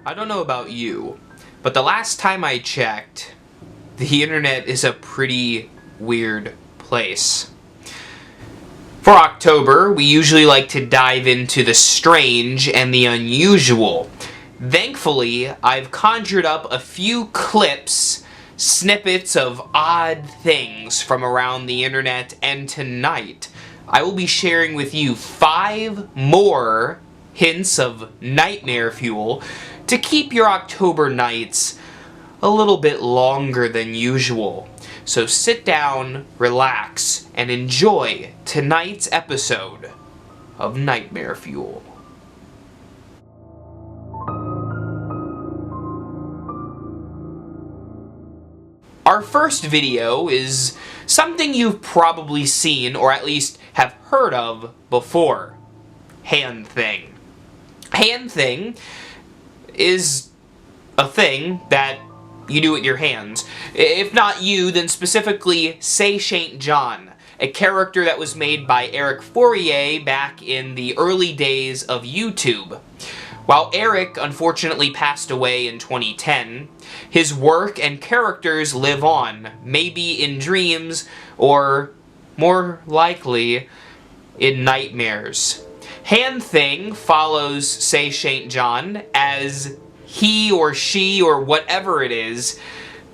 I don't know about you, but the last time I checked, the internet is a pretty weird place. For October, we usually like to dive into the strange and the unusual. Thankfully, I've conjured up a few clips, snippets of odd things from around the internet, and tonight, I will be sharing with you 5 more hints of nightmare fuel to keep your October nights a little bit longer than usual. So sit down, relax, and enjoy tonight's episode of Nightmare Fuel. Our first video is something you've probably seen, or at least have heard of, before. Hand thing. Hand thing is a thing that you do with your hands. If not you, then specifically Say Saint John, a character that was made by Eric Fourier back in the early days of YouTube. While Eric unfortunately passed away in 2010, his work and characters live on, maybe in dreams, or more likely, in nightmares. Hand Thing follows Say Saint John as he or she or whatever it is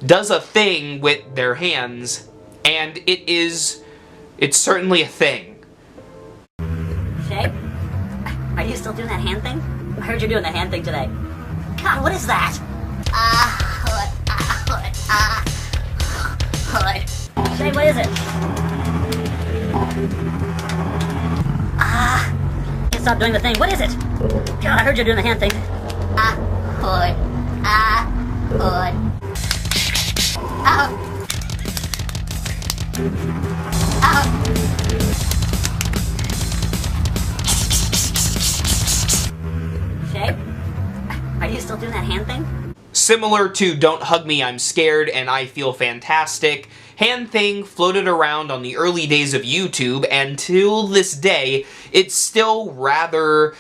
does a thing with their hands, and it's certainly a thing. Shay? Are you still doing that hand thing? I heard you're doing the hand thing today. God, what is that? Shay, what is it? Can't stop doing the thing. What is it? God, I heard you're doing the hand thing. Shay? Are you still doing that hand thing? Similar to Don't Hug Me, I'm Scared and I Feel Fantastic, Hand Thing floated around on the early days of YouTube, and till this day, it's still rather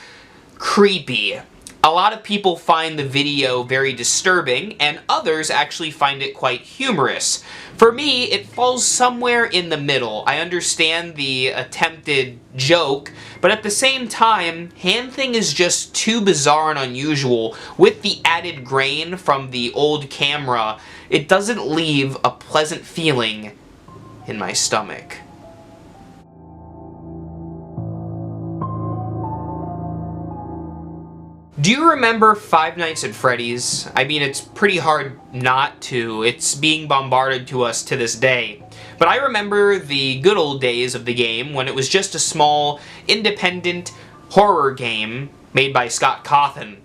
creepy. A lot of people find the video very disturbing, and others actually find it quite humorous. For me, it falls somewhere in the middle. I understand the attempted joke, but at the same time, Hand Thing is just too bizarre and unusual. With the added grain from the old camera, it doesn't leave a pleasant feeling in my stomach. Do you remember Five Nights at Freddy's? I mean, it's pretty hard not to. It's being bombarded to us to this day. But I remember the good old days of the game when it was just a small, independent horror game made by Scott Cawthon.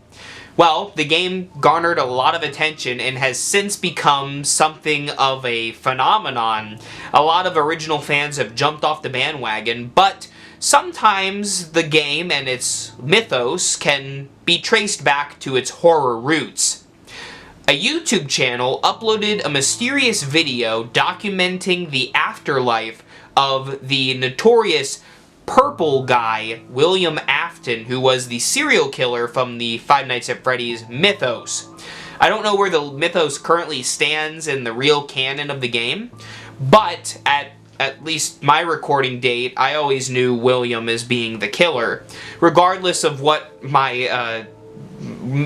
Well, the game garnered a lot of attention and has since become something of a phenomenon. A lot of original fans have jumped off the bandwagon, but sometimes the game and its mythos can be traced back to its horror roots. A YouTube channel uploaded a mysterious video documenting the afterlife of the notorious purple guy, William Afton, who was the serial killer from the Five Nights at Freddy's mythos. I don't know where the mythos currently stands in the real canon of the game, but at least my recording date, I always knew William as being the killer. Regardless of what my,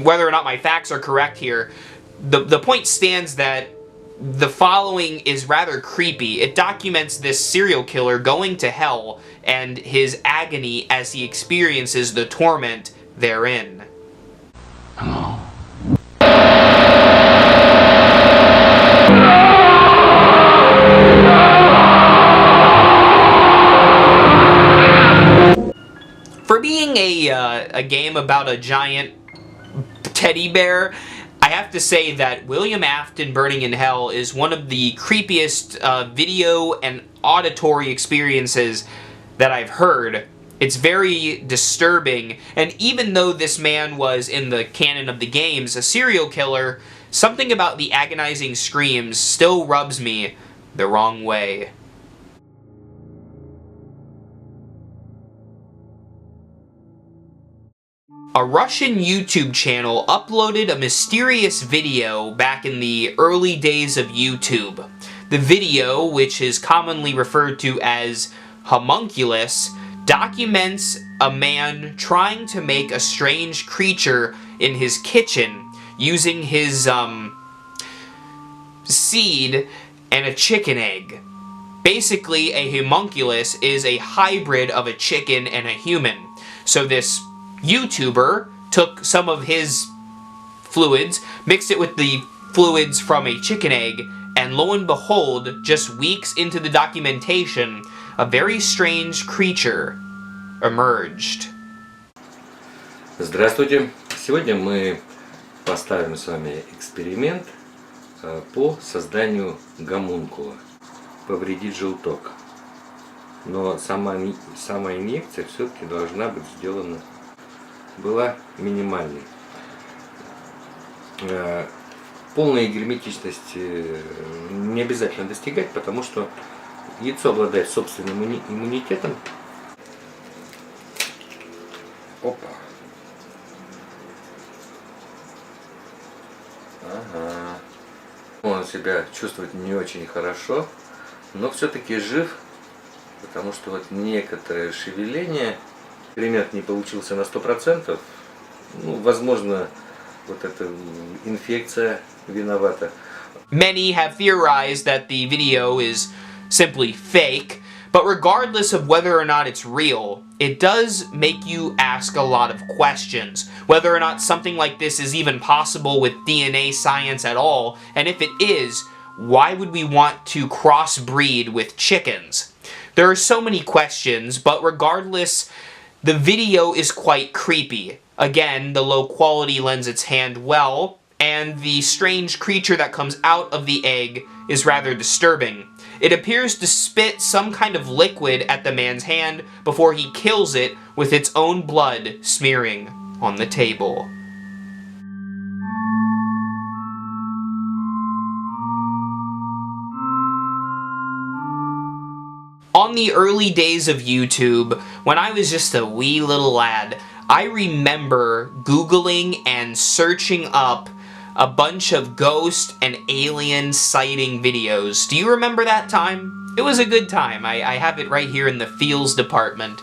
whether or not my facts are correct here, the point stands that the following is rather creepy. It documents this serial killer going to hell and his agony as he experiences the torment therein. Hello. For being a game about a giant teddy bear, I have to say that William Afton Burning in Hell is one of the creepiest video and auditory experiences that I've heard. It's very disturbing, and even though this man was in the canon of the games a serial killer, something about the agonizing screams still rubs me the wrong way. A Russian YouTube channel uploaded a mysterious video back in the early days of YouTube. The video, which is commonly referred to as Homunculus, documents a man trying to make a strange creature in his kitchen using his, seed and a chicken egg. Basically, a homunculus is a hybrid of a chicken and a human. So this YouTuber took some of his fluids, mixed it with the fluids from a chicken egg, and lo and behold, just weeks into the documentation, a very strange creature emerged. Здравствуйте! Сегодня мы поставим с вами эксперимент по созданию гомункула. Повредить желток. Но сама инъекция все-таки должна быть сделана, была минимальной. Полной герметичности не обязательно достигать, потому что яйцо обладает собственным иммунитетом. Опа. Ага. Он себя чувствует не очень хорошо, но все-таки жив, потому что вот некоторое шевеление, эксперимент не получился на 100%, ну, возможно, вот эта инфекция виновата. Many have theorized that the video is simply fake, but regardless of whether or not it's real, it does make you ask a lot of questions. Whether or not something like this is even possible with DNA science at all, and if it is, why would we want to crossbreed with chickens? There are so many questions, but regardless, the video is quite creepy. Again, the low quality lends its hand well, and the strange creature that comes out of the egg is rather disturbing. It appears to spit some kind of liquid at the man's hand before he kills it with its own blood smearing on the table. On the early days of YouTube, when I was just a wee little lad, I remember Googling and searching up a bunch of ghost and alien sighting videos. Do you remember that time? It was a good time. I have it right here in the feels department.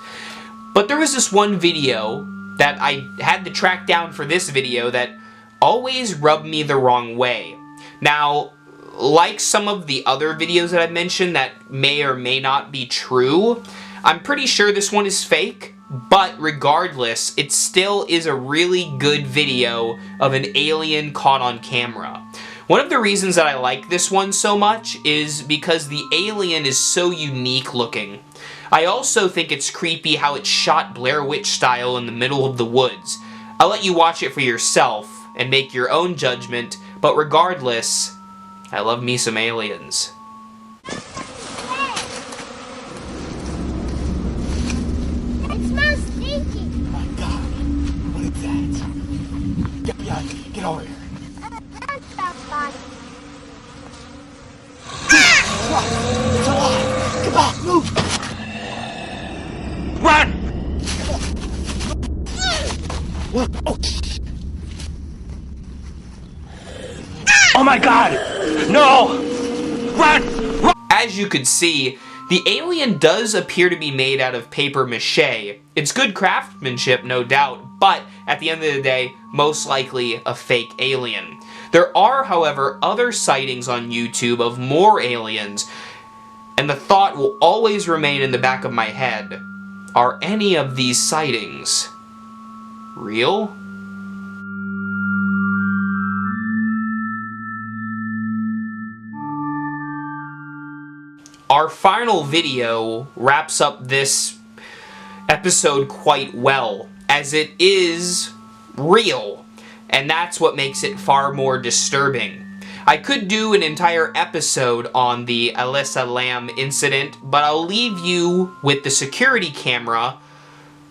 But there was this one video that I had to track down for this video that always rubbed me the wrong way. Now, like some of the other videos that I've mentioned that may or may not be true, I'm pretty sure this one is fake, but regardless, it still is a really good video of an alien caught on camera. One of the reasons that I like this one so much is because the alien is so unique looking. I also think it's creepy how it's shot Blair Witch style in the middle of the woods. I'll let you watch it for yourself and make your own judgment, but regardless, I love me some aliens. Get over here. It's alive. Come on, move. Run! What? Oh. Oh my God! No! Run! Run! As you could see, the alien does appear to be made out of paper mache. It's good craftsmanship, no doubt, but at the end of the day, most likely a fake alien. There are, however, other sightings on YouTube of more aliens, and the thought will always remain in the back of my head. Are any of these sightings real? Our final video wraps up this episode quite well, as it is real, and that's what makes it far more disturbing. I could do an entire episode on the Alyssa Lamb incident, but I'll leave you with the security camera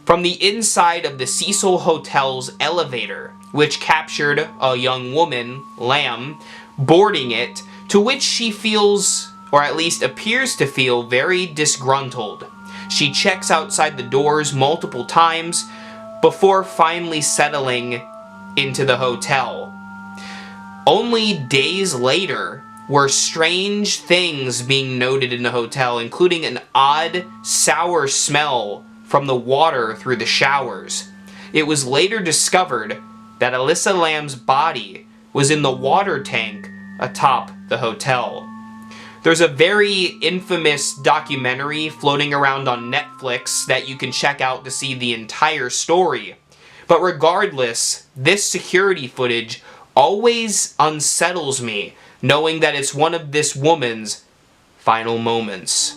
from the inside of the Cecil Hotel's elevator, which captured a young woman, Lamb, boarding it, to which she feels, or at least appears to feel, very disgruntled. She checks outside the doors multiple times, before finally settling into the hotel. Only days later were strange things being noted in the hotel, including an odd, sour smell from the water through the showers. It was later discovered that Alyssa Lamb's body was in the water tank atop the hotel. There's a very infamous documentary floating around on Netflix that you can check out to see the entire story. But regardless, this security footage always unsettles me, knowing that it's one of this woman's final moments.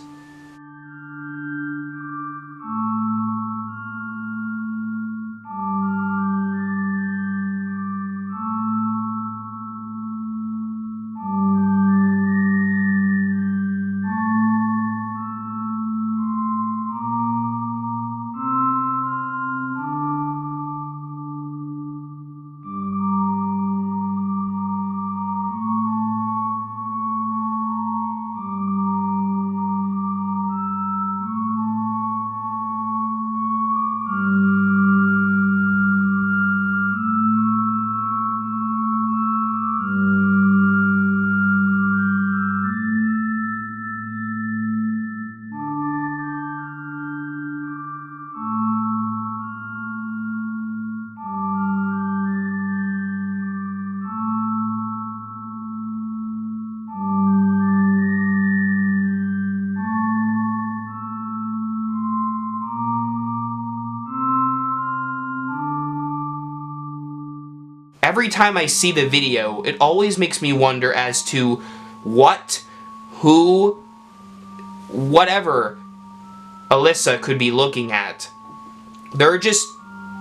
Every time I see the video, it always makes me wonder as to what, who, whatever Alyssa could be looking at. There are just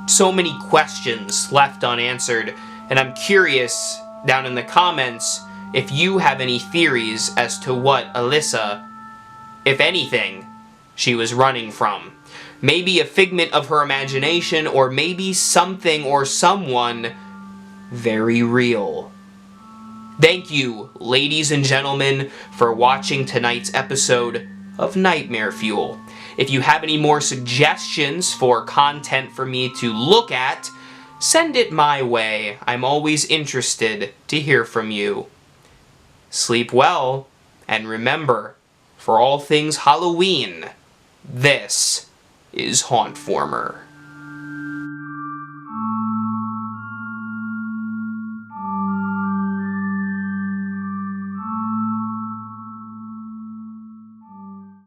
so many questions left unanswered, and I'm curious down in the comments if you have any theories as to what Alyssa, if anything, she was running from. Maybe a figment of her imagination, or maybe something or someone very real. Thank you, ladies and gentlemen, for watching tonight's episode of Nightmare Fuel. If you have any more suggestions for content for me to look at, send it my way. I'm always interested to hear from you. Sleep well, and remember, for all things Halloween, this is Hauntformer.